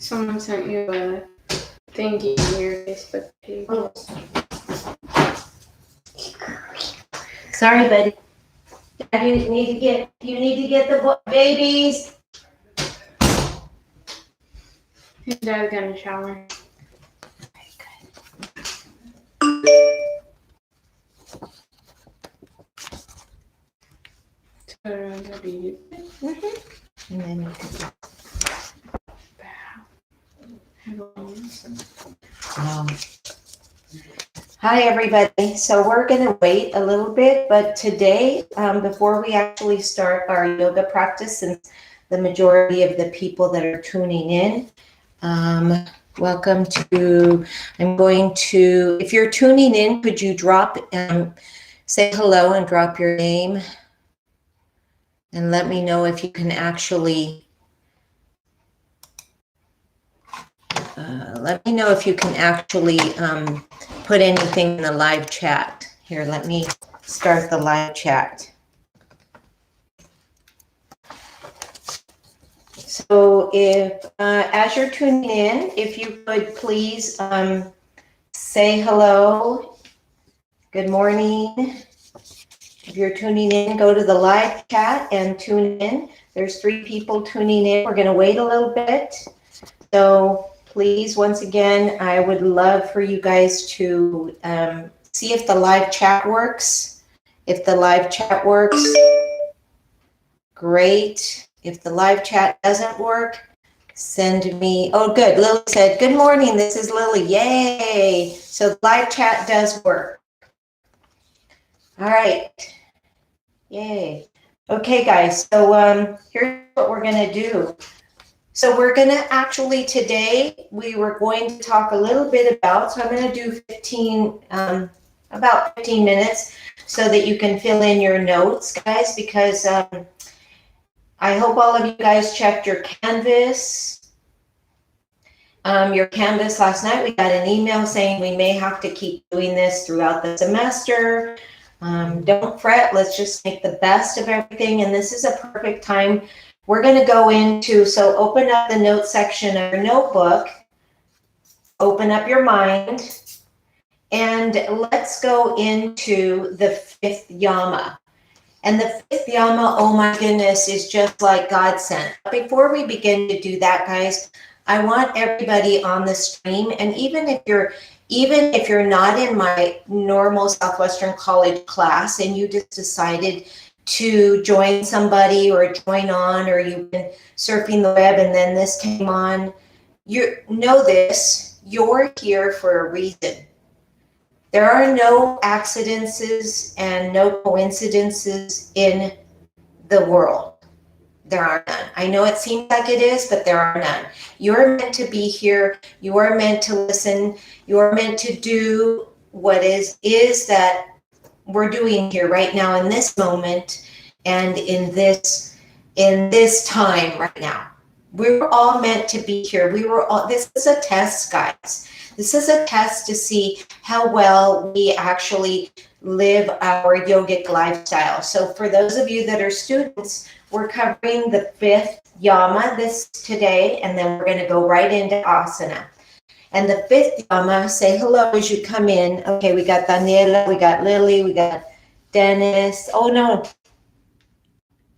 Someone sent you a thingy on your Facebook page. Oh. Sorry, buddy. You need to get the babies. His dad got in the shower. And then you can. Hi, everybody. So we're going to wait a little bit, but today, before we actually start our yoga practice, since the majority of the people that are tuning in, welcome to, I'm going to, if you're tuning in, could you drop, say hello and drop your name and let me know if you can actually, put anything in the live chat. Here, let me start the live chat. So if, as you're tuning in, if you could please say hello, good morning. If you're tuning in, go to the live chat and tune in. There's 3 people tuning in. We're going to wait a little bit. So please, once again, I would love for you guys to see if the live chat works. If the live chat works, great. If the live chat doesn't work, send me, oh good, Lily said, good morning, this is Lily, yay. So the live chat does work. All right, yay. Okay guys, so here's what we're gonna do. So we're going to actually today, we were going to talk a little bit about, so I'm going to do about 15 minutes so that you can fill in your notes, guys, because I hope all of you guys checked your Canvas. Your Canvas last night, we got an email saying we may have to keep doing this throughout the semester. Don't fret, let's just make the best of everything. And this is a perfect time. We're going to go into, so open up the note section of your notebook, open up your mind, and let's go into the 5th yama. And the 5th yama, oh my goodness, is just like God sent. Before we begin to do that, guys, I want everybody on the stream, and even if you're not in my normal Southwestern College class and you just decided to join somebody or join on, or you've been surfing the web and then this came on, you know this, you're here for a reason. There are no accidents and no coincidences in the world. There are none. I know it seems like it is, but there are none. You're meant to be here. You are meant to listen. You are meant to do what is that we're doing here right now in this moment and in this time right now. We were all meant to be here. This is a test, guys. This is a test to see how well we actually live our yogic lifestyle. So for those of you that are students, we're covering the 5th yama today, and then we're going to go right into asana. And the 5th yama, say hello as you come in. Okay, we got Daniela, we got Lily, we got Dennis. Oh no,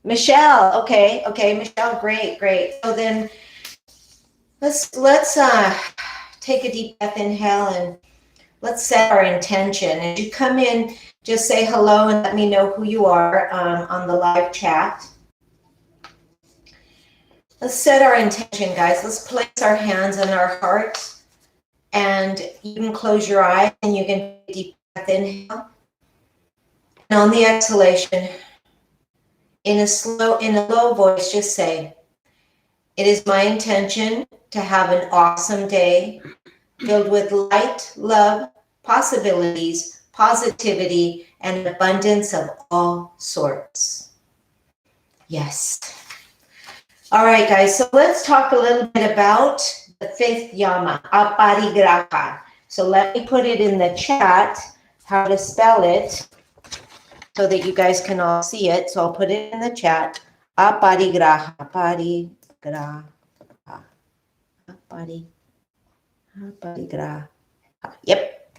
Michelle. Okay, Michelle, great. So then let's take a deep breath, inhale, and let's set our intention. As you come in, just say hello and let me know who you are on the live chat. Let's set our intention, guys. Let's place our hands on our heart. And you can close your eyes and you can take a deep breath, inhale. And on the exhalation, in a low voice, just say, it is my intention to have an awesome day filled with light, love, possibilities, positivity, and abundance of all sorts. Yes. All right, guys, so let's talk a little bit about the 5th yama, aparigraha. So let me put it in the chat, how to spell it, so that you guys can all see it. So I'll put it in the chat, aparigraha, aparigraha. Aparigraha. Yep.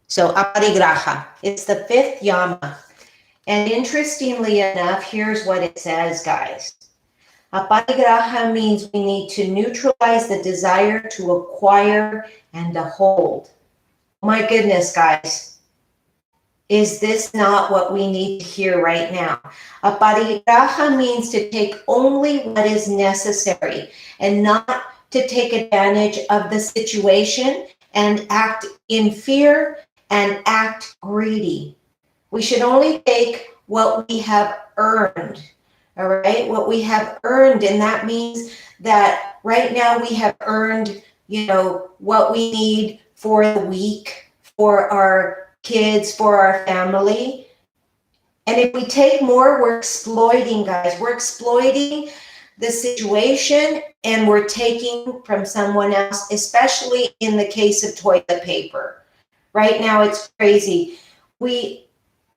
So aparigraha. It's the fifth yama. And interestingly enough, here's what it says, guys. Aparigraha means we need to neutralize the desire to acquire and to hold. My goodness, guys. Is this not what we need to hear right now? Aparigraha means to take only what is necessary and not to take advantage of the situation and act in fear and act greedy. We should only take what we have earned, all right? What we have earned, and that means that right now we have earned, what we need for the week, for our kids, for our family. And if we take more, we're exploiting, guys. We're exploiting the situation and we're taking from someone else, especially in the case of toilet paper. Right now, it's crazy. We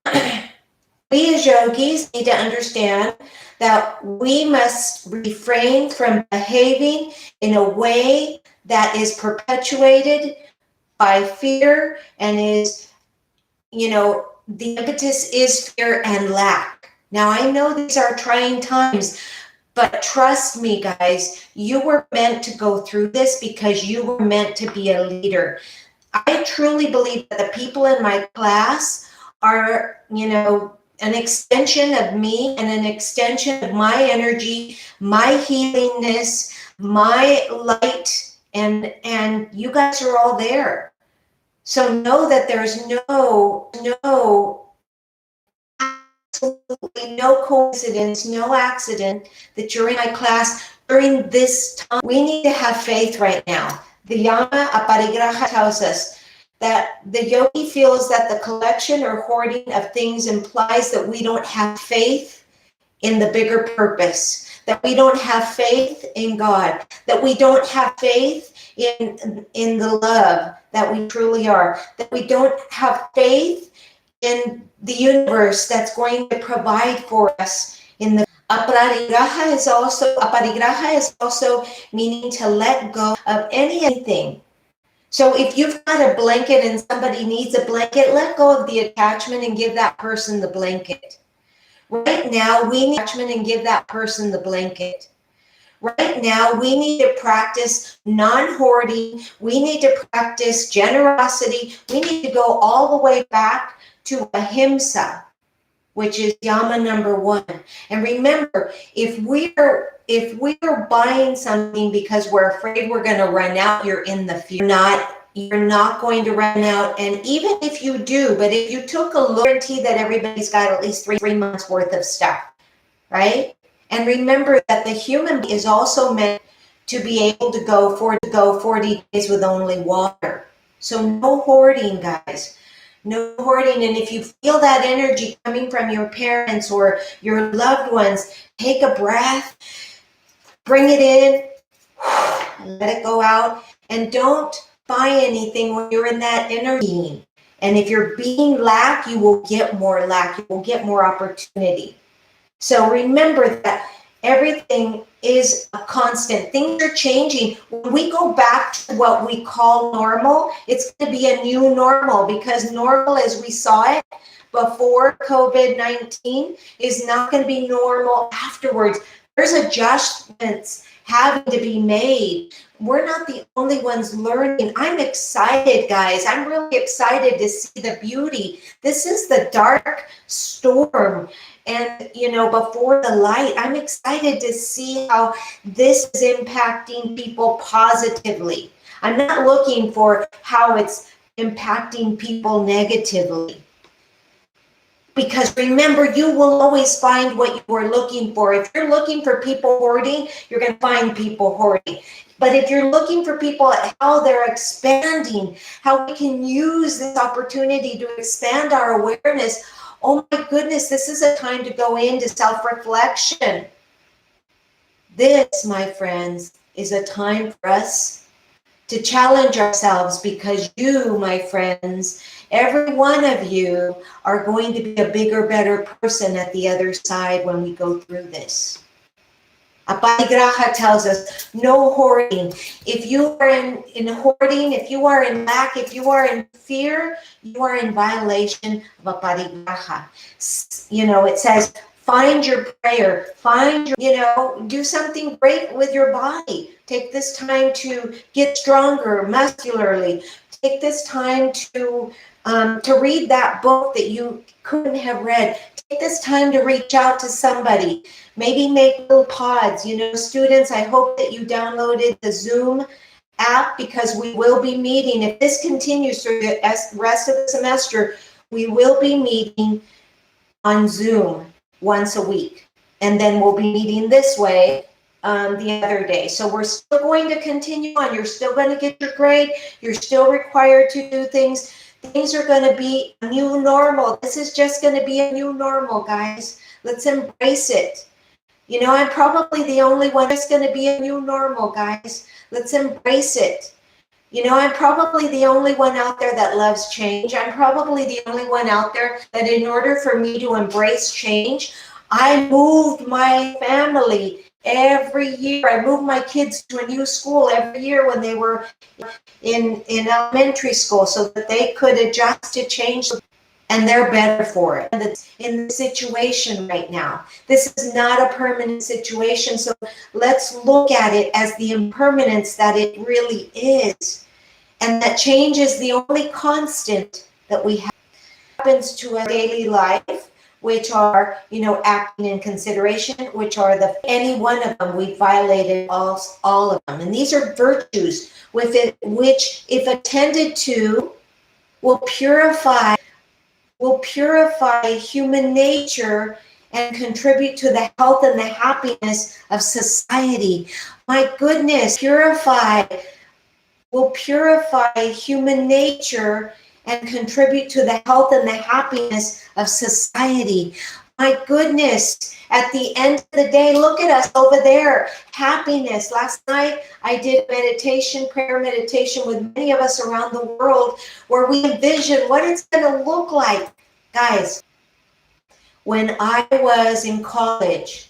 as yogis need to understand that we must refrain from behaving in a way that is perpetuated by fear and is, the impetus is fear and lack. Now, I know these are trying times, but trust me, guys, you were meant to go through this because you were meant to be a leader. I truly believe that the people in my class are, an extension of me and an extension of my energy, my healingness, my light, and you guys are all there. So know that there's absolutely no coincidence, no accident that you're in my class during this time. We need to have faith right now. The Yama Aparigraha tells us that the yogi feels that the collection or hoarding of things implies that we don't have faith in the bigger purpose, that we don't have faith in God, that we don't have faith in the love that we truly are, that we don't have faith in the universe that's going to provide for us in the aparigraha is also meaning to let go of anything. So if you've got a blanket and somebody needs a blanket, let go of the attachment and give that person the blanket. Right now, we need attachment and give that person the blanket. Right now, we need to practice non-hoarding. We need to practice generosity. We need to go all the way back to ahimsa, which is yama number 1. And remember, if we're buying something because we're afraid we're going to run out, you're in the fear. You're not going to run out. And even if you do, but if you took a guarantee that everybody's got at least 3 months worth of stuff, right? And remember that the human is also meant to be able to go 40 days with only water. So no hoarding, guys. No hoarding. And if you feel that energy coming from your parents or your loved ones, take a breath, bring it in, let it go out, and don't buy anything when you're in that energy. And if you're being lack, you will get more lack. You will get more opportunity. So remember that everything is a constant. Things are changing. When we go back to what we call normal, it's going to be a new normal, because normal as we saw it before COVID-19 is not going to be normal afterwards. There's adjustments having to be made. We're not the only ones learning. I'm excited, guys. I'm really excited to see the beauty. This is the dark storm. And, before the light, I'm excited to see how this is impacting people positively. I'm not looking for how it's impacting people negatively. Because remember, you will always find what you are looking for. If you're looking for people hoarding, you're going to find people hoarding. But if you're looking for people at how they're expanding, how we can use this opportunity to expand our awareness, oh my goodness, this is a time to go into self-reflection. This, my friends, is a time for us to challenge ourselves, because you, my friends, every one of you are going to be a bigger, better person at the other side when we go through this. Aparigraha tells us no hoarding. If you are in hoarding, if you are in lack, if you are in fear, you are in violation of aparigraha. You know, it says, find your prayer, find your, you know, do something great with your body. Take this time to get stronger muscularly. Take this time to read that book that you couldn't have read. Take this time to reach out to somebody. Maybe make little pods. You know, students, I hope that you downloaded the Zoom app, because we will be meeting. If this continues through the rest of the semester, we will be meeting on Zoom once a week. And then we'll be meeting this way the other day. So we're still going to continue on. You're still going to get your grade. You're still required to do things. Things are going to be a new normal. This is just going to be a new normal, guys. Let's embrace it. You know, I'm probably the only one that's going to be a new normal, guys. Let's embrace it. You know, I'm probably the only one out there that loves change. I'm probably the only one out there that, in order for me to embrace change, I moved my family every year. I moved my kids to a new school every year when they were in elementary school, so that they could adjust to change, and they're better for it. And it's in the situation right now. This is not a permanent situation, so let's look at it as the impermanence that it really is. And that change is the only constant that we have. Happens to our daily life, which are, you know, acting in consideration, which are any one of them, we violated all of them. And these are virtues with it, which, if attended to, will purify human nature and contribute to the health and the happiness of society. My goodness, will purify human nature and contribute to the health and the happiness of society. My goodness, at the end of the day, look at us over there. Happiness. Last night, I did prayer meditation with many of us around the world, where we envision what it's going to look like. Guys, when I was in college,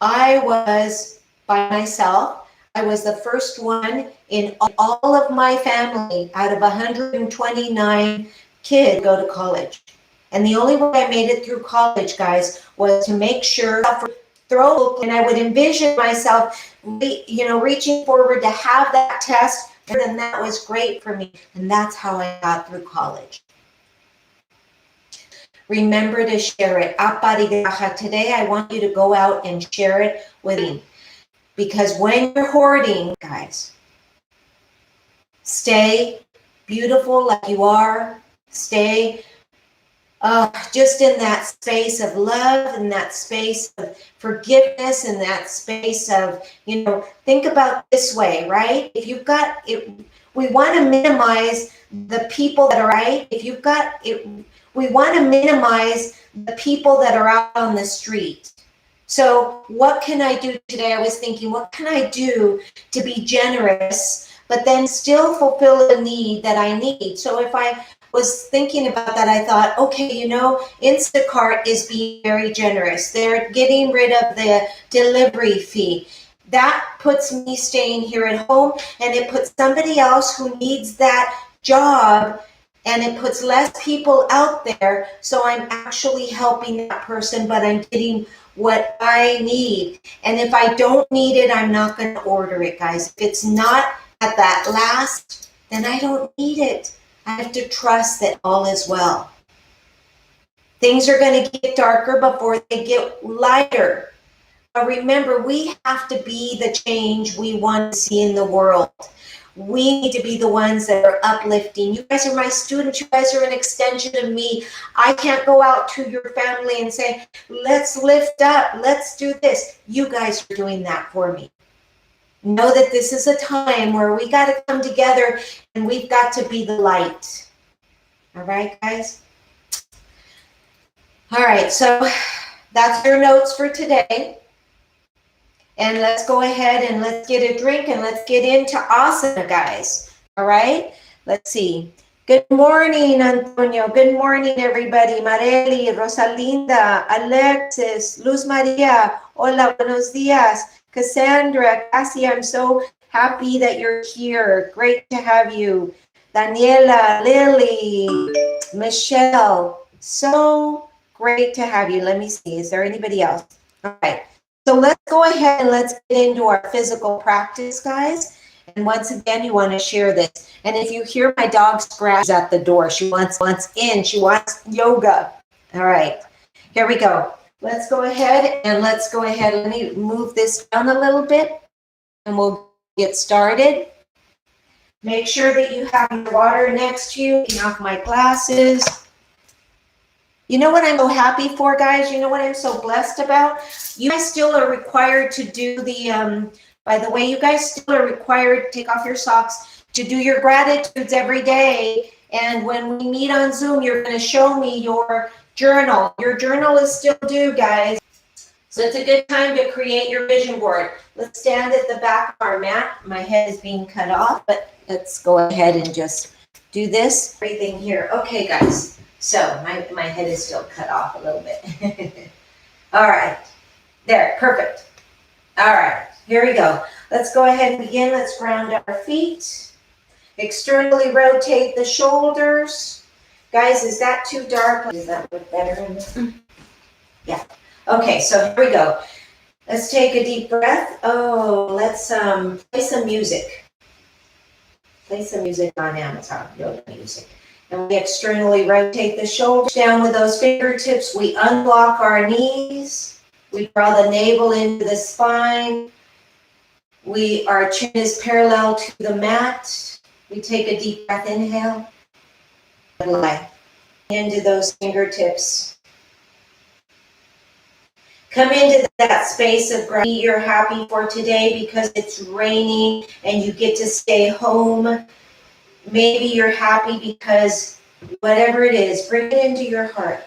I was by myself. I was the first one in all of my family out of 129 kids go to college. And the only way I made it through college, guys, was to make sure and I would envision myself, you know, reaching forward to have that test, and that was great for me. And that's how I got through college. Remember to share it. Aparigraha. Today, I want you to go out and share it with me. Because when you're hoarding, guys, stay beautiful like you are. Stay just in that space of love, and that space of forgiveness, and that space of, you know, think about this way, right? If you've got it, we want to minimize the people that are right. If you've got it, we want to minimize the people that are out on the street. So what can I do today? I was thinking, what can I do to be generous, but then still fulfill a need that I need? So if I was thinking about that, I thought, okay, you know, Instacart is being very generous. They're getting rid of the delivery fee. That puts me staying here at home, and it puts somebody else who needs that job, and it puts less people out there. So I'm actually helping that person, but I'm getting what I need. And if I don't need it, I'm not going to order it, guys. If it's not at that last, then I don't need it. I have to trust that all is well. Things are going to get darker before they get lighter. But remember, we have to be the change we want to see in the world. We need to be the ones that are uplifting. You guys are my students. You guys are an extension of me. I can't go out to your family and say, let's lift up, let's do this. You guys are doing that for me. Know that this is a time where we got to come together, and we've got to be the light. All right, guys? All right, so that's your notes for today. And let's go ahead and let's get a drink, and let's get into asana, guys. All right? Let's see. Good morning, Antonio. Good morning, everybody. Marely, Rosalinda, Alexis, Luz Maria. Hola, buenos días. Cassandra, Cassie, I'm so happy that you're here. Great to have you. Daniela, Lily, Michelle, so great to have you. Let me see, is there anybody else? All right, so let's go ahead and let's get into our physical practice, guys. And once again, you want to share this. And if you hear my dog scratch at the door, she wants in, she wants yoga. All right, here we go. Let's go ahead and let me move this down a little bit and we'll get started. Make sure that you have your water next to you. Taking off my glasses. You know what I'm so happy for, guys? You know what I'm so blessed about? You guys still are required to do the, by the way, you guys still are required to take off your socks to do your gratitudes every day. And when we meet on Zoom, you're going to show me your journal. Your journal is still due, guys. So it's a good time to create your vision board. Let's stand at the back of our mat. My head is being cut off, but let's go ahead and just do this. Everything here. Okay, guys. So my head is still cut off a little bit. All right. There. Perfect. All right. Here we go. Let's go ahead and begin. Let's ground our feet. Externally rotate the shoulders. Guys, is that too dark? Does that look better in this? Yeah. Okay, so here we go. Let's take a deep breath. Oh, let's play some music. Play some music on Amazon, yoga music. And we externally rotate the shoulders down with those fingertips. We unblock our knees. We draw the navel into the spine. Our chin is parallel to the mat. We take a deep breath, inhale. Into those fingertips. Come into that space of gratitude. You're happy for today because it's raining and you get to stay home. Maybe you're happy because whatever it is, bring it into your heart.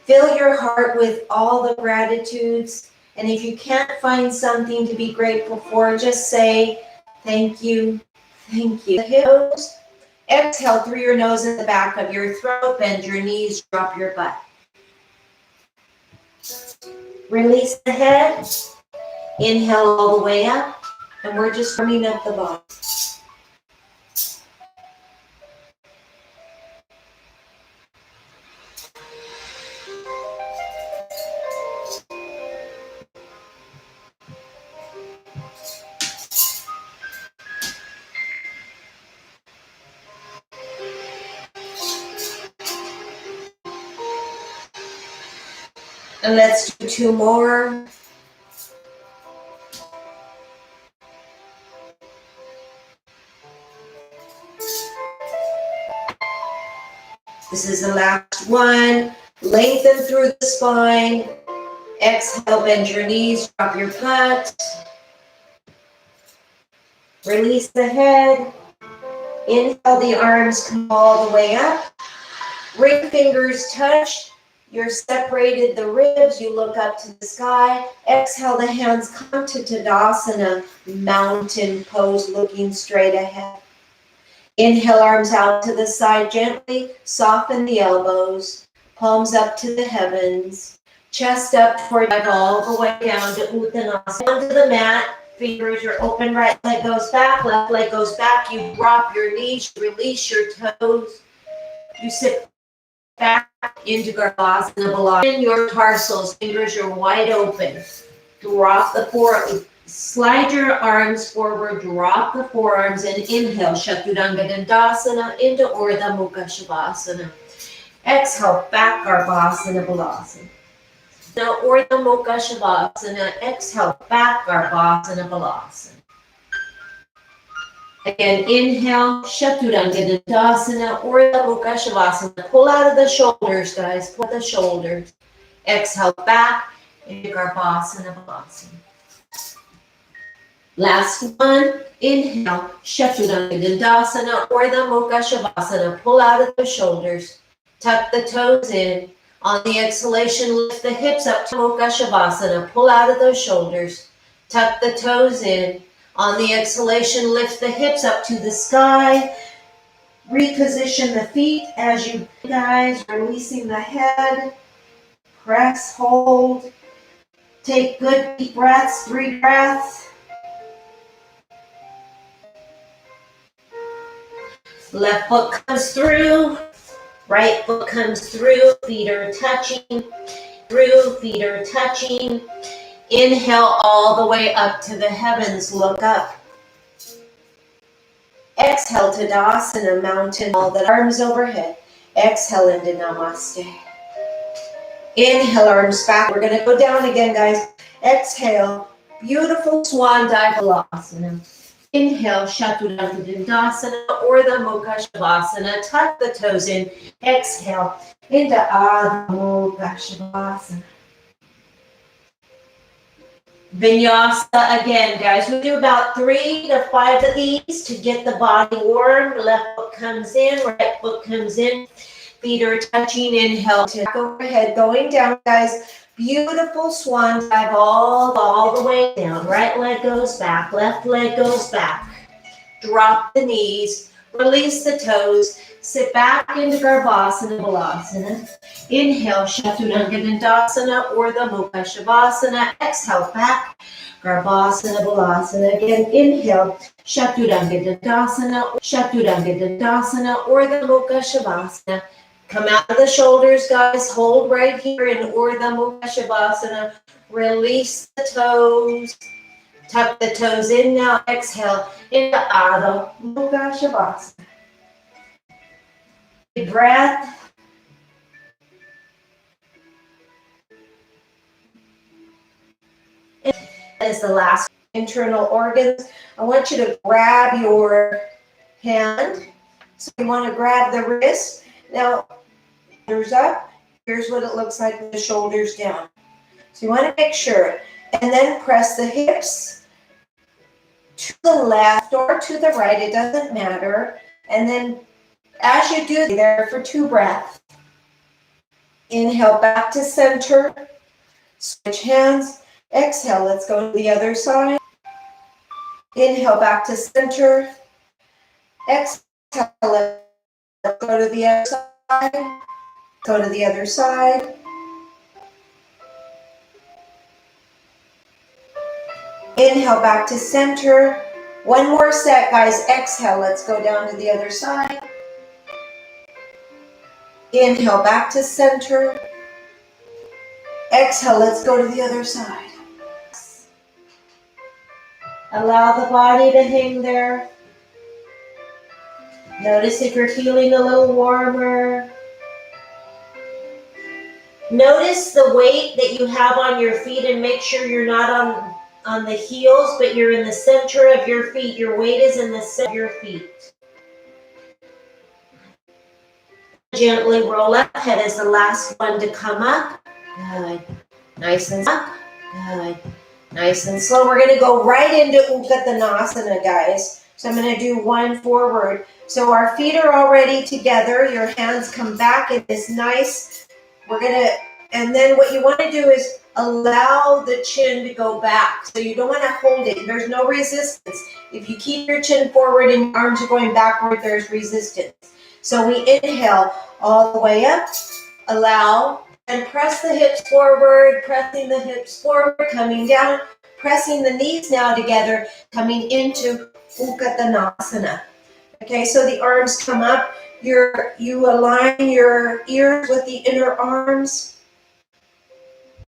Fill your heart with all the gratitudes. And if you can't find something to be grateful for, just say, thank you, thank you. Exhale through your nose and the back of your throat. Bend your knees, drop your butt. Release the head. Inhale all the way up. And we're just warming up the body. And let's do 2 more. This is the last one. Lengthen through the spine. Exhale, bend your knees, drop your butt. Release the head. Inhale, the arms come all the way up. Ring fingers touch. You're separated the ribs. You look up to the sky. Exhale, the hands come to Tadasana, mountain pose, looking straight ahead. Inhale, arms out to the side gently. Soften the elbows. Palms up to the heavens. Chest up toward all the way down to Uttanasana. Down to the mat. Fingers are open. Right leg goes back. Left leg goes back. You drop your knees. Release your toes. You sit back into Garbhasana Balasana. In your tarsals, fingers are wide open. Drop the forearms. Slide your arms forward, drop the forearms, and inhale, Chaturanga Dandasana into Urdhva Mukha Shavasana. Exhale, back Garbhasana Balasana. Now Urdhva Mukha Shavasana, exhale, back Garbhasana Balasana. Again, inhale, Chaturanga Dandasana, Urdhva Mukha Shavasana. Pull out of the shoulders, guys, pull the shoulders. Exhale, back into Garbhasana Balasana. Last one, inhale, Chaturanga Dandasana, Urdhva Mukha Shavasana. Pull out of the shoulders, tuck the toes in. On the exhalation, lift the hips up to Mukha Shavasana. Pull out of those shoulders, tuck the toes in. On the exhalation, lift the hips up to the sky. Reposition the feet as you guys, releasing the head. Press, hold. Take good deep breaths, 3 breaths. Left foot comes through, right foot comes through, feet are touching, through, feet are touching. Inhale all the way up to the heavens, look up. Exhale, Tadasana, mountain, all the arms overhead. Exhale into Namaste. Inhale, arms back. We're going to go down again, guys. Exhale, beautiful Swan Dive. Inhale, Chaturanga Dandasana or the Mukha Shavasana. Tuck the toes in. Exhale into Adho Mukha Shavasana. Vinyasa again, guys. We do about 3 to 5 of these to get the body warm. Left foot comes in, right foot comes in. Feet are touching. Inhale to overhead, going down, guys. Beautiful swan dive all the way down. Right leg goes back, left leg goes back. Drop the knees, release the toes, sit back into Garbhasana Balasana. Inhale, Chaturanga Dandasana or the Mukha Shavasana. Exhale, back, Garbhasana Balasana. Again, inhale, Chaturanga Dandasana or the Mukha Shavasana. Come out of the shoulders, guys. Hold right here in Urdhva Mukha Shavasana. Release the toes. Tuck the toes in now. Exhale into Adho Mukha Shavasana. Deep breath. And as the last internal organs, I want you to grab your hand. So you want to grab the wrist. Now, shoulders up. Here's what it looks like with the shoulders down. So you want to make sure. And then press the hips to the left or to the right. It doesn't matter. And then as you do there for 2 breaths. Inhale back to center. Switch hands. Exhale. Let's go to the other side. Inhale back to center. Exhale. Let's go to the other side. Go to the other side. Inhale back to center. One more set, guys. Exhale. Let's go down to the other side. Inhale back to center. Exhale. Let's go to the other side. Allow the body to hang there. Notice if you're feeling a little warmer. Notice the weight that you have on your feet and make sure you're not on the heels, but you're in the center of your feet. Your weight is in the center of your feet. Gently roll up. Head is the last one to come up. Good. Nice and up. Good. Nice and slow. We're going to go right into Uttanasana, guys. So I'm going to do 1 forward. So our feet are already together. Your hands come back in this nice. And then what you want to do is allow the chin to go back. So you don't want to hold it. There's no resistance. If you keep your chin forward and your arms are going backward, there's resistance. So we inhale all the way up, allow, and press the hips forward, pressing the hips forward, coming down, pressing the knees now together, coming into Uttanasana. Okay, so the arms come up. You align your ears with the inner arms.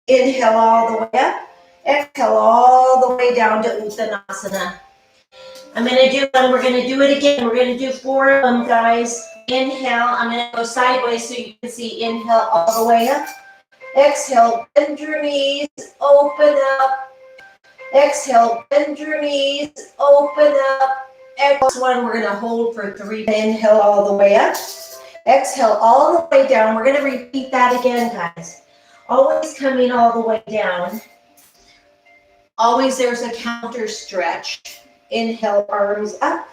Inhale all the way up. Exhale all the way down to Uttanasana. We're going to do it again. We're going to do 4 of them, guys. Inhale. I'm going to go sideways so you can see. Inhale all the way up. Exhale, bend your knees, open up. Exhale, bend your knees, open up. Exhale, one we're going to hold for 3. Inhale all the way up. Exhale all the way down. We're going to repeat that again, guys. Always coming all the way down. Always there's a counter stretch. Inhale, arms up.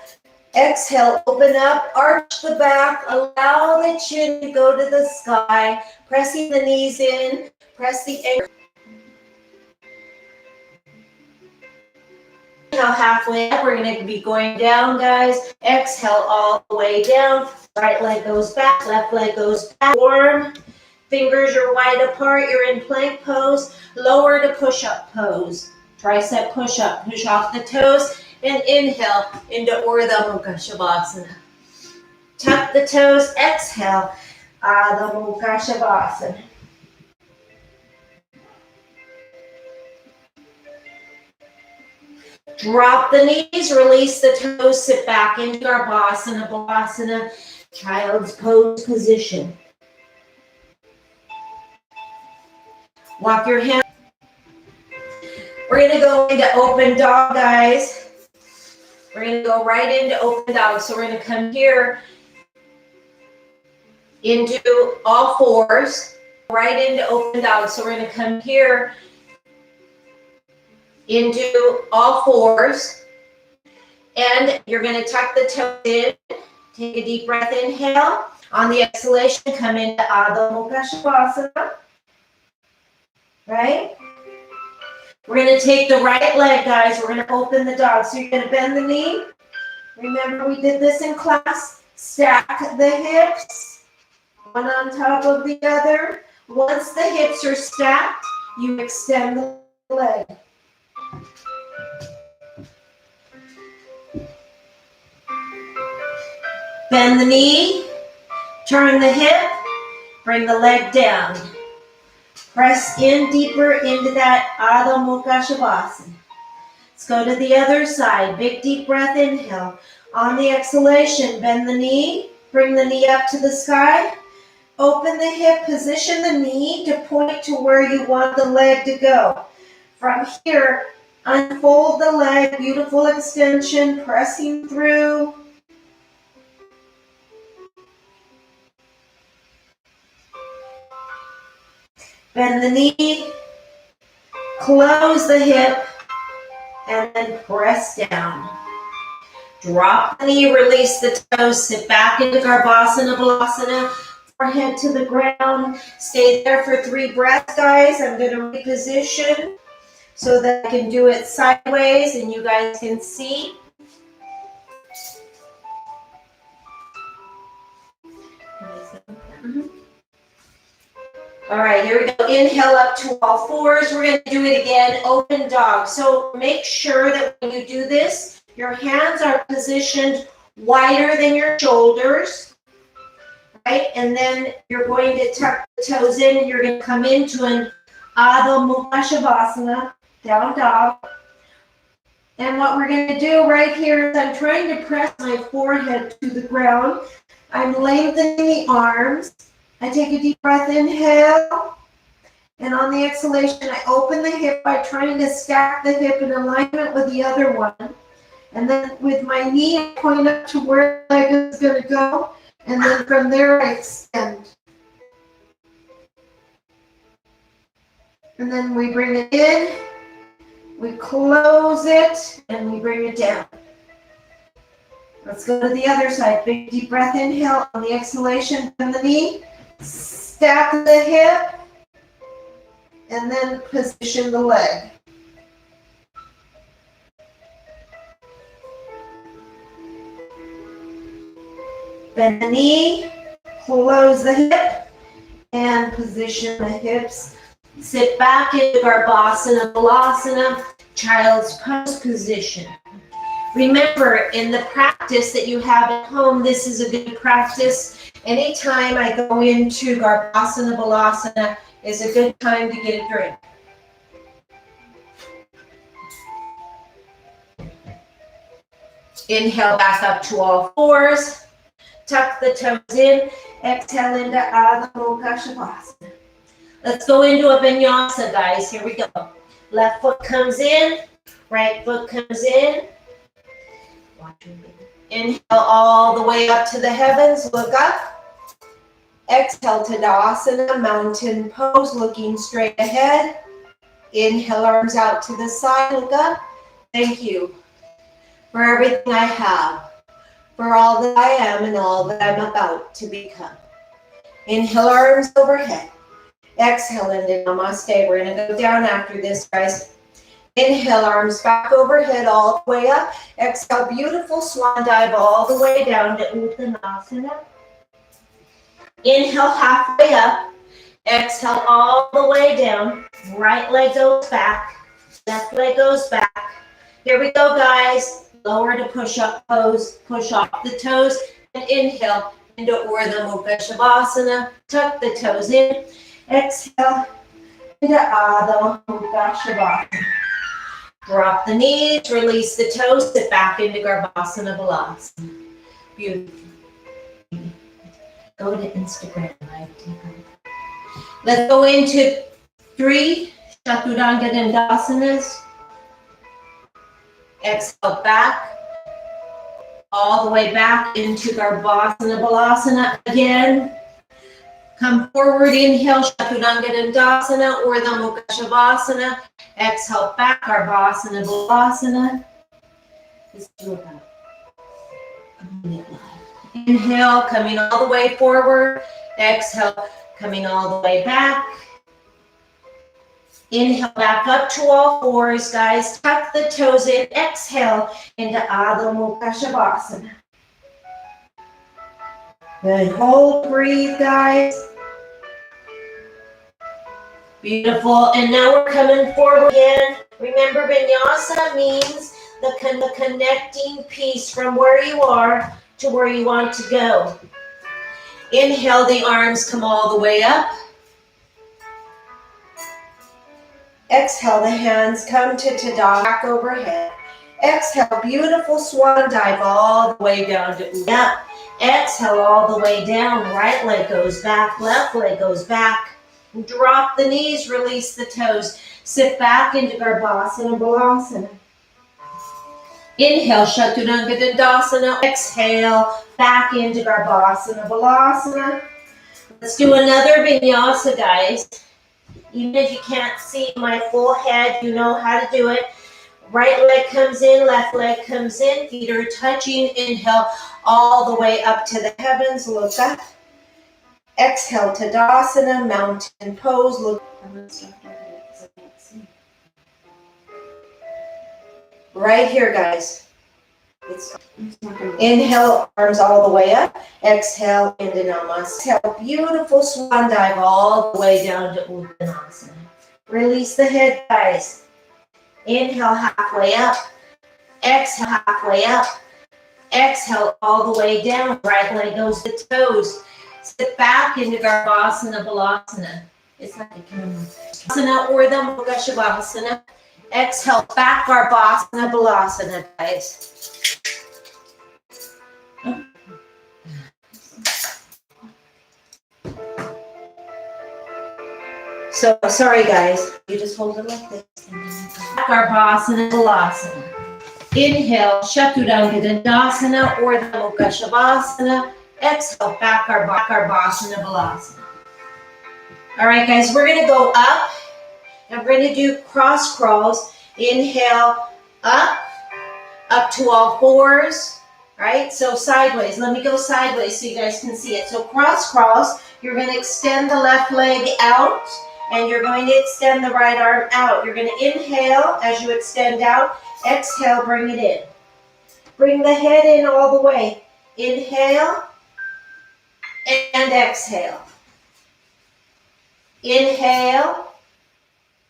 Exhale, open up, arch the back, allow the chin to go to the sky, pressing the knees in, press the ankle. Now halfway up, we're going to be going down, guys. Exhale all the way down. Right leg goes back, left leg goes back. Warm. Fingers are wide apart. You're in plank pose. Lower to push-up pose. Tricep push-up. Push off the toes and inhale into Urdhva Mukha Shavasana. Tuck the toes. Exhale. Adho Mukha Shavasana. Drop the knees, release the toes, sit back into Garbhasana, Balasana, child's pose position. Walk your hands. We're going to go into open dog, guys. We're going to go right into open dog. So we're going to come here into all fours, right into open dog. So we're going to come here into all fours, and you're going to tuck the toes in. Take a deep breath, inhale. On the exhalation, come into Adho Mukha Shavasana. Right? We're going to take the right leg, guys. We're going to open the dog. So you're going to bend the knee. Remember, we did this in class. Stack the hips, one on top of the other. Once the hips are stacked, you extend the leg. Bend the knee, turn the hip, bring the leg down. Press in deeper into that Adho Mukha Shavasana. Let's go to the other side. Big deep breath, inhale. On the exhalation, bend the knee, bring the knee up to the sky. Open the hip, position the knee to point to where you want the leg to go. From here, unfold the leg, beautiful extension, pressing through. Bend the knee, close the hip, and then press down. Drop the knee, release the toes, sit back into Garbhasana, Balasana, forehead to the ground. Stay there for 3 breaths, guys. I'm going to reposition so that I can do it sideways and you guys can see. All right, here we go. Inhale up to all fours. We're going to do it again, open dog. So make sure that when you do this, your hands are positioned wider than your shoulders, right? And then you're going to tuck the toes in and you're going to come into an Adho Mukha Shavasana, down dog. And what we're going to do right here is I'm trying to press my forehead to the ground. I'm lengthening the arms. I take a deep breath, inhale, and on the exhalation, I open the hip by trying to stack the hip in alignment with the other one. And then with my knee, I point up to where the leg is going to go, and then from there, I extend. And then we bring it in, we close it, and we bring it down. Let's go to the other side. Big deep breath, inhale, on the exhalation, bend the knee. Stack the hip and then position the leg. Bend the knee, close the hip, and position the hips. Sit back into Garbhasana, Balasana, child's pose position. Remember, in the practice that you have at home, this is a good practice. Anytime I go into Garbhasana, Balasana is a good time to get a drink. Inhale back up to all fours. Tuck the toes in. Exhale into Adho Mukha Shavasana. Let's go into a vinyasa, guys. Here we go. Left foot comes in. Right foot comes in. Inhale all the way up to the heavens. Look up. Exhale, Tadasana, mountain pose, looking straight ahead. Inhale, arms out to the side, look up. Thank you for everything I have, for all that I am and all that I'm about to become. Inhale, arms overhead. Exhale into Namaste. We're going to go down after this, guys. Inhale, arms back overhead all the way up. Exhale, beautiful swan dive all the way down to Uttanasana. Inhale halfway up. Exhale all the way down. Right leg goes back. Left leg goes back. Here we go, guys. Lower to push up pose. Push off the toes. And inhale into Urdhva Mukha Shavasana. Tuck the toes in. Exhale into Adho Mukha Shavasana. Drop the knees. Release the toes. Sit back into Garbhasana Balasana. Beautiful. Go to Instagram Live. Let's go into 3 Chaturanga Dandasanas. Exhale back. All the way back into Garbhasana Balasana again. Come forward, inhale, Chaturanga Dandasana, Urdhva Mukha Shavasana. Exhale back, Garbhasana Balasana. Let's do about a minute left. Inhale, coming all the way forward. Exhale, coming all the way back. Inhale back up to all fours, guys. Tuck the toes in. Exhale into Adho Mukha Shavasana. Good. Hold, breathe, guys. Beautiful. And now we're coming forward again. Remember, vinyasa means the connecting piece from where you are to where you want to go. Inhale, the arms come all the way up. Exhale, the hands come to Tadasana, back overhead. Exhale, beautiful swan dive all the way down to Urdhva. Exhale, all the way down. Right leg goes back, left leg goes back. Drop the knees, release the toes. Sit back into Garbhasana Balasana. Inhale, Chaturanga Dandasana. Exhale, back into Garbhasana Balasana. Let's do another vinyasa, guys. Even if you can't see my full head, you know how to do it. Right leg comes in, left leg comes in. Feet are touching. Inhale all the way up to the heavens. Look up. Exhale, Tadasana, mountain pose. Look. Right here, guys. Inhale, arms all the way up. Exhale into Namaste. Exhale, beautiful swan dive all the way down to Uttanasana. Release the head, guys. Inhale, halfway up. Exhale, halfway up. Exhale, all the way down. Right leg goes to toes. Sit back into Garbhasana Balasana. It's like a camera. Asana Urdhva Mukha Shavasana. Exhale, back Garbhasana Balasana, guys. So, sorry guys, you just hold it like this. Garbhasana Balasana. Inhale, Chaturanga Dandasana, Urdhva Mukha Shavasana. Exhale, back Garbhasana Balasana. All right, guys, we're going to go up, and we're going to do cross crawls. Inhale, up to all fours, right? So sideways. Let me go sideways so you guys can see it. So cross crawls, you're going to extend the left leg out, and you're going to extend the right arm out. You're going to inhale as you extend out. Exhale, bring it in. Bring the head in all the way. Inhale and exhale. Inhale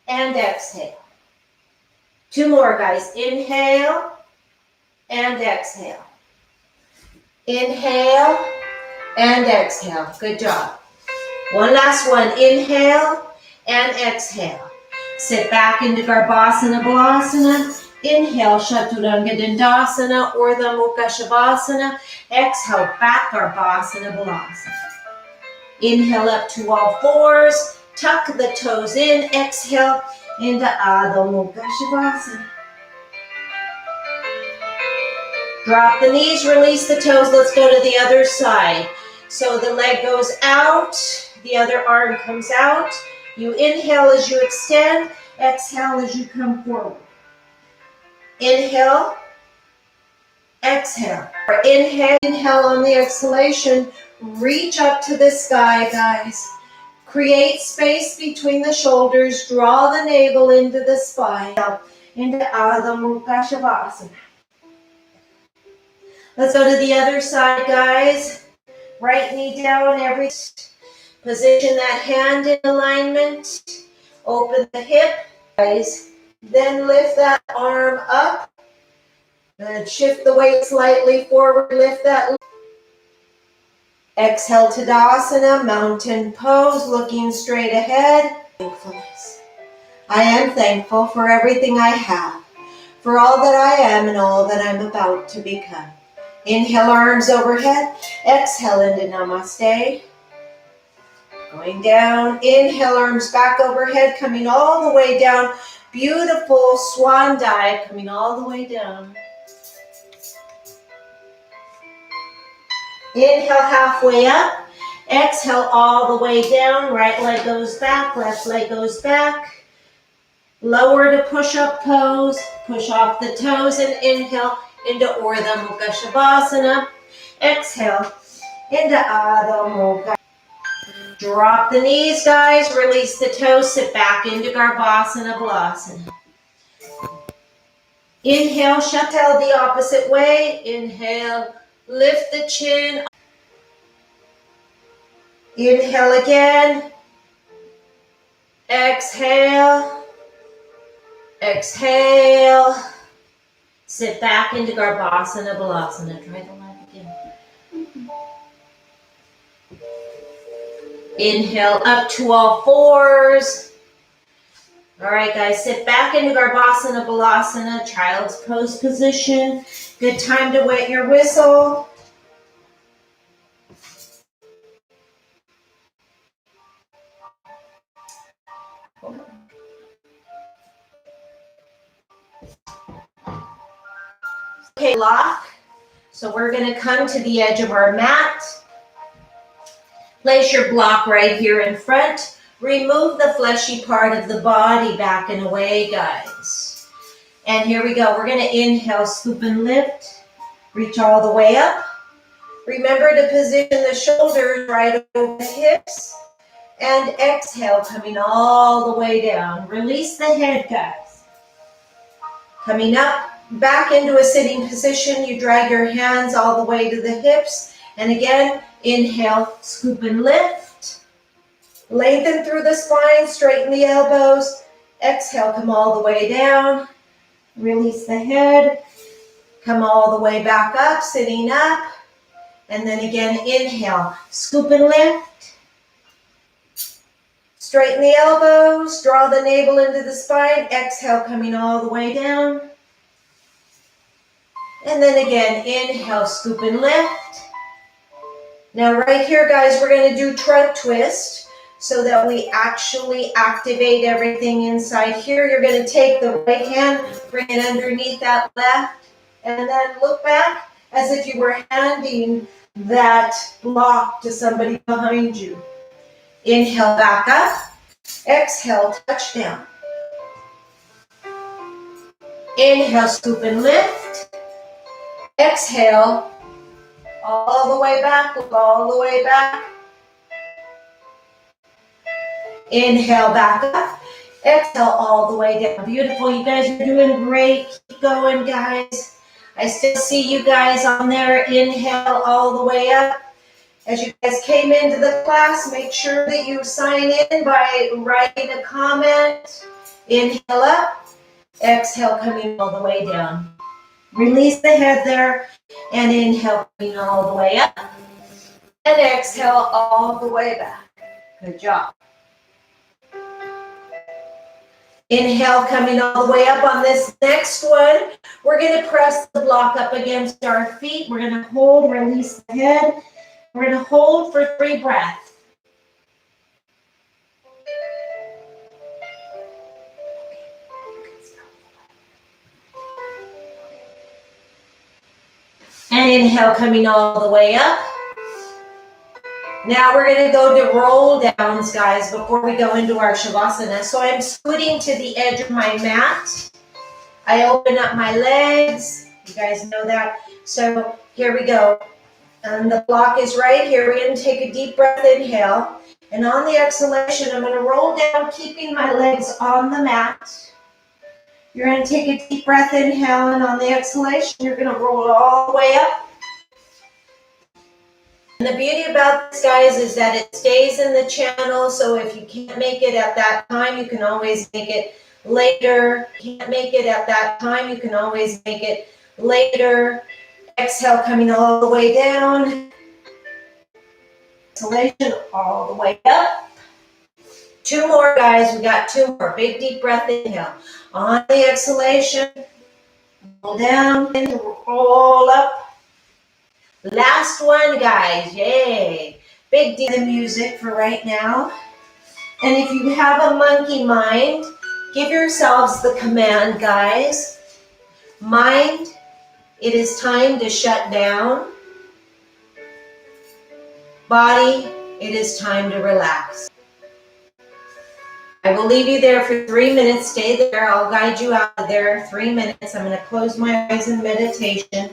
and exhale. 2 more, guys. Inhale and exhale. Inhale and exhale. Good job. One last one. Inhale and exhale. Sit back into Garbhasana Balasana. Inhale, Chaturanga Dandasana, Urdhva Mukha Shavasana. Exhale, back Garbhasana Balasana. Inhale up to all fours. Tuck the toes in. Exhale into Adho Mukha Shavasana. Drop the knees, release the toes. Let's go to the other side. So the leg goes out, the other arm comes out. You inhale as you extend, exhale as you come forward. Inhale, exhale. Inhale on the exhalation. Reach up to the sky, guys. Create space between the shoulders. Draw the navel into the spine. Into Adho Mukha Shavasana. Let's go to the other side, guys. Right knee down, Position that hand in alignment. Open the hip, guys. Then lift that arm up. And shift the weight slightly forward. Lift that. Exhale, Tadasana, mountain pose, looking straight ahead. Thankfulness. I am thankful for everything I have, for all that I am and all that I'm about to become. Inhale, arms overhead. Exhale into Namaste. Going down. Inhale, arms back overhead, coming all the way down. Beautiful swan dive, coming all the way down. Inhale, halfway up. Exhale, all the way down. Right leg goes back, left leg goes back. Lower to push-up pose. Push off the toes and inhale into Urdhva Mukha Shavasana. Exhale into Adho Mukha. Drop the knees, guys. Release the toes. Sit back into Garbhasana Balasana. Inhale, Shatal the opposite way. Inhale, lift the chin. Inhale again. Exhale. Exhale. Sit back into Garbhasana Balasana. Try the leg again. Inhale up to all fours. All right, guys, sit back into Garbhasana Balasana, child's pose position. Good time to wet your whistle. Okay, lock. So we're going to come to the edge of our mat. Place your block right here in front. Remove the fleshy part of the body back and away, guys. And here we go. We're going to inhale, scoop and lift. Reach all the way up. Remember to position the shoulders right over the hips. And exhale, coming all the way down. Release the head, guys. Coming up, back into a sitting position. You drag your hands all the way to the hips. And again, inhale, scoop and lift. Lengthen through the spine, straighten the elbows. Exhale, come all the way down. Release the head. Come all the way back up, sitting up. And then again, inhale, scoop and lift. Straighten the elbows, draw the navel into the spine. Exhale, coming all the way down. And then again, inhale, scoop and lift. Now right here, guys, we're going to do trunk twist so that we actually activate everything inside here. You're going to take the right hand, bring it underneath that left, and then look back as if you were handing that block to somebody behind you. Inhale, back up. Exhale, touch down. Inhale, scoop and lift. Exhale, all the way back, look all the way back. Inhale, back up. Exhale, all the way down. Beautiful. You guys are doing great. Keep going, guys. I still see you guys on there. Inhale, all the way up. As you guys came into the class, make sure that you sign in by writing a comment. Inhale up. Exhale, coming all the way down. Release the head there. And inhale, coming all the way up. And exhale, all the way back. Good job. Inhale, coming all the way up. On this next one, we're going to press the block up against our feet. We're going to hold, release the head. We're going to hold for 3 breaths. And inhale, coming all the way up. Now we're going to go to roll downs, guys, before we go into our Shavasana. So I'm scooting to the edge of my mat. I open up my legs. You guys know that. So here we go. And the block is right here. We're going to take a deep breath, inhale. And on the exhalation, I'm going to roll down, keeping my legs on the mat. You're going to take a deep breath, inhale, and on the exhalation, you're going to roll it all the way up. And the beauty about this, guys, is that it stays in the channel, so if you can't make it at that time, you can always make it later. If you can't make it at that time, you can always make it later. Exhale, coming all the way down. Exhalation all the way up. 2 more, guys. We got 2 more. Big deep breath, inhale. On the exhalation, roll down and roll up. Last one, guys. Yay. Big deep music for right now. And if you have a monkey mind, give yourselves the command, guys. Mind, it is time to shut down. Body, it is time to relax. I will leave you there for 3 minutes. Stay there. I'll guide you out of there. 3 minutes. I'm going to close my eyes in meditation.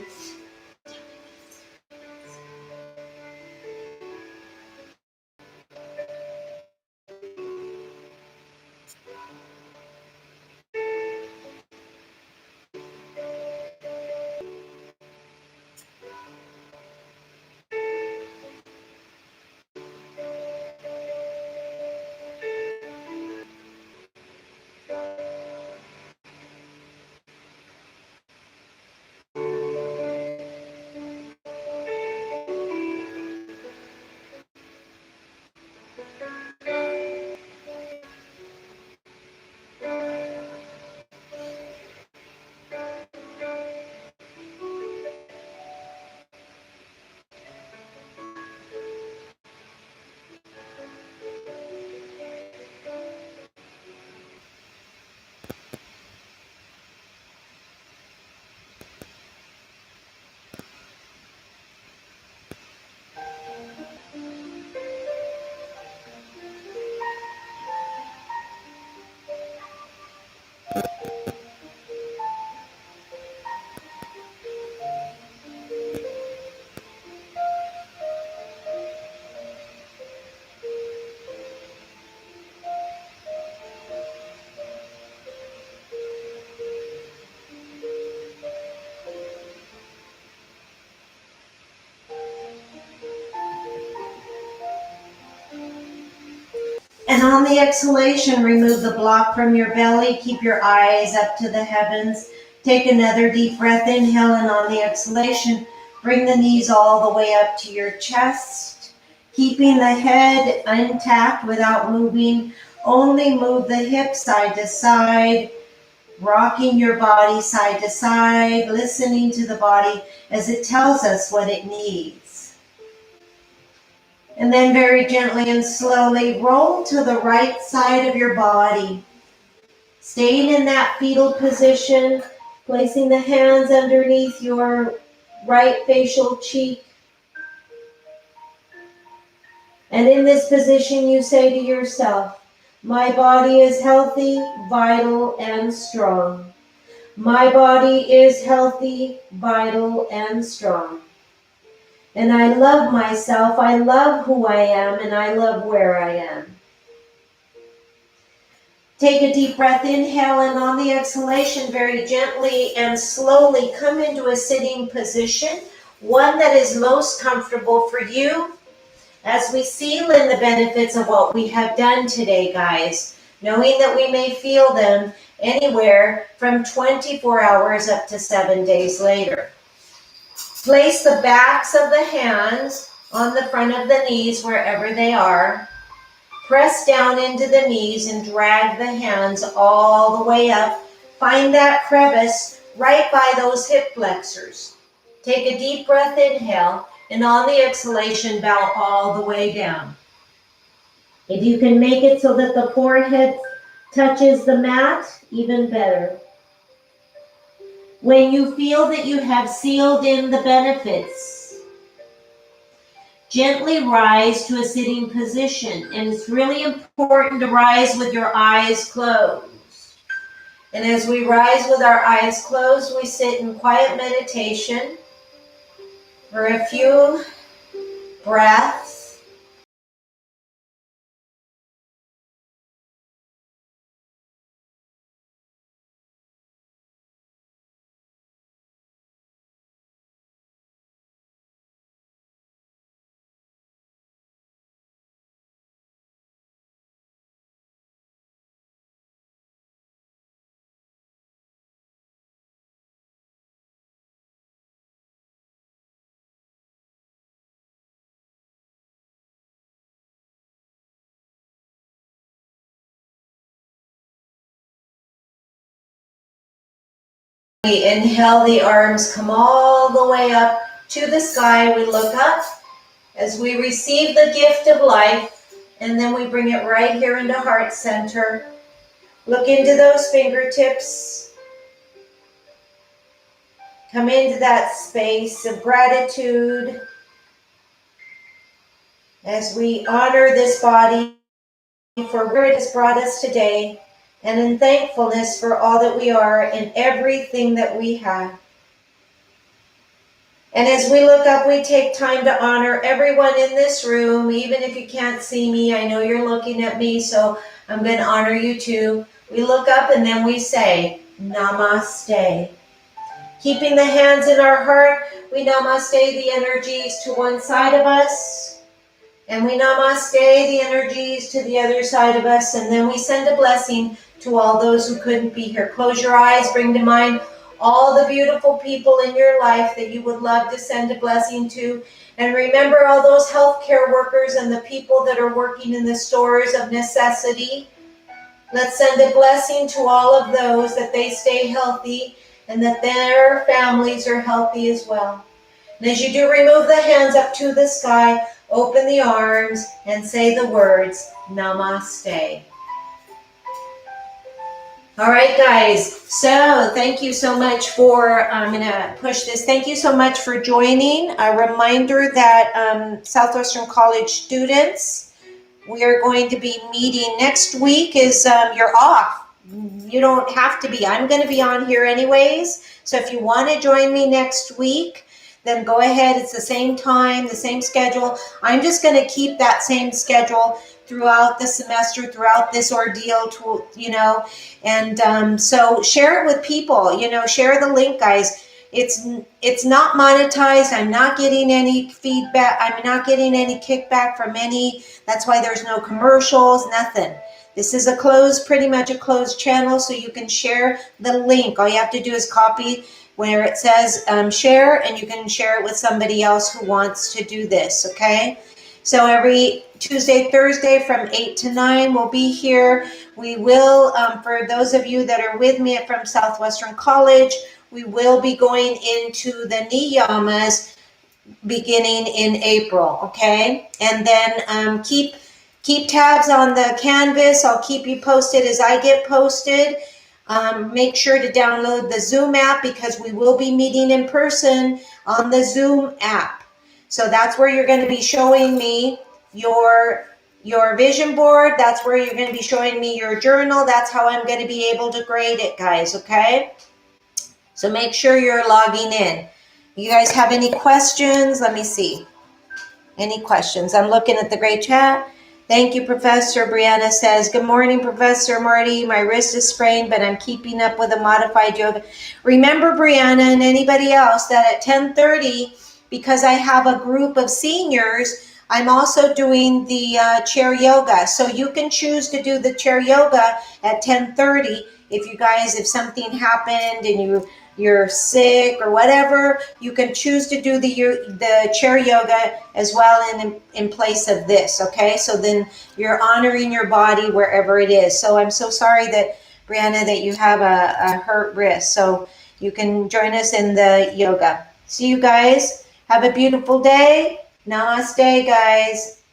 And on the exhalation, remove the block from your belly. Keep your eyes up to the heavens. Take another deep breath, inhale, and on the exhalation, bring the knees all the way up to your chest. Keeping the head intact without moving. Only move the hips side to side, rocking your body side to side, listening to the body as it tells us what it needs. And then very gently and slowly roll to the right side of your body. Staying in that fetal position, placing the hands underneath your right facial cheek. And in this position, you say to yourself, my body is healthy, vital, and strong. My body is healthy, vital, and strong. And I love myself, I love who I am, and I love where I am. Take a deep breath, inhale, and on the exhalation, very gently and slowly come into a sitting position, one that is most comfortable for you, as we seal in the benefits of what we have done today, guys, knowing that we may feel them anywhere from 24 hours up to 7 days later. Place the backs of the hands on the front of the knees wherever they are. Press down into the knees and drag the hands all the way up. Find that crevice right by those hip flexors. Take a deep breath, inhale, and on the exhalation, bow all the way down. If you can make it so that the forehead touches the mat, even better. When you feel that you have sealed in the benefits, gently rise to a sitting position. And it's really important to rise with your eyes closed. And as we rise with our eyes closed, we sit in quiet meditation for a few breaths. we inhale, the arms come all the way up to the sky. We look up as we receive the gift of life, and then we bring it right here into heart center. Look into those fingertips. Come into that space of gratitude as we honor this body for where it has brought us today, and in thankfulness for all that we are and everything that we have. And as we look up, we take time to honor everyone in this room, even if you can't see me. I know you're looking at me, so I'm going to honor you too. We look up and then we say, Namaste. Keeping the hands in our heart, we namaste the energies to one side of us, and we namaste the energies to the other side of us, and then we send a blessing to all those who couldn't be here. Close your eyes, bring to mind all the beautiful people in your life that you would love to send a blessing to. And remember all those healthcare workers and the people that are working in the stores of necessity. Let's send a blessing to all of those, that they stay healthy and that their families are healthy as well. And as you do, remove the hands up to the sky, open the arms, and say the words, Namaste. All right, guys, so thank you so much for, I'm going to push this. Thank you so much for joining. A reminder that Southwestern College students, we are going to be meeting next week. You're off. You don't have to be. I'm going to be on here anyways. So if you want to join me next week, then go ahead. It's the same time, the same schedule. I'm just going to keep that same schedule throughout the semester, throughout this ordeal, and so share it with people, share the link, guys. It's not monetized. I'm not getting any feedback. I'm not getting any kickback from that's why there's no commercials, nothing. This is pretty much a closed channel, so you can share the link. All you have to do is copy where it says share, and you can share it with somebody else who wants to do this, okay? So every Tuesday, Thursday from 8 to 9, we'll be here. We will, for those of you that are with me from Southwestern College, we will be going into the niyamas beginning in April, okay? And then keep tabs on the Canvas. I'll keep you posted as I get posted. Make sure to download the Zoom app, because we will be meeting in person on the Zoom app. So that's where you're going to be showing me your vision board. That's where you're going to be showing me your journal. That's how I'm going to be able to grade it, guys, okay? So make sure you're logging in. You guys have any questions? Let me see. Any questions? I'm looking at the great chat. Thank you, Professor. Brianna says, good morning, Professor Marty. My wrist is sprained, but I'm keeping up with a modified yoga. Remember, Brianna, and anybody else, that at 10:30, because I have a group of seniors, I'm also doing the chair yoga. So you can choose to do the chair yoga at 10:30. If something happened and you're sick or whatever, you can choose to do the chair yoga as well in place of this, okay? So then you're honoring your body wherever it is. So I'm so sorry that, Brianna, that you have a hurt wrist. So you can join us in the yoga. See you guys. Have a beautiful day. Namaste, guys.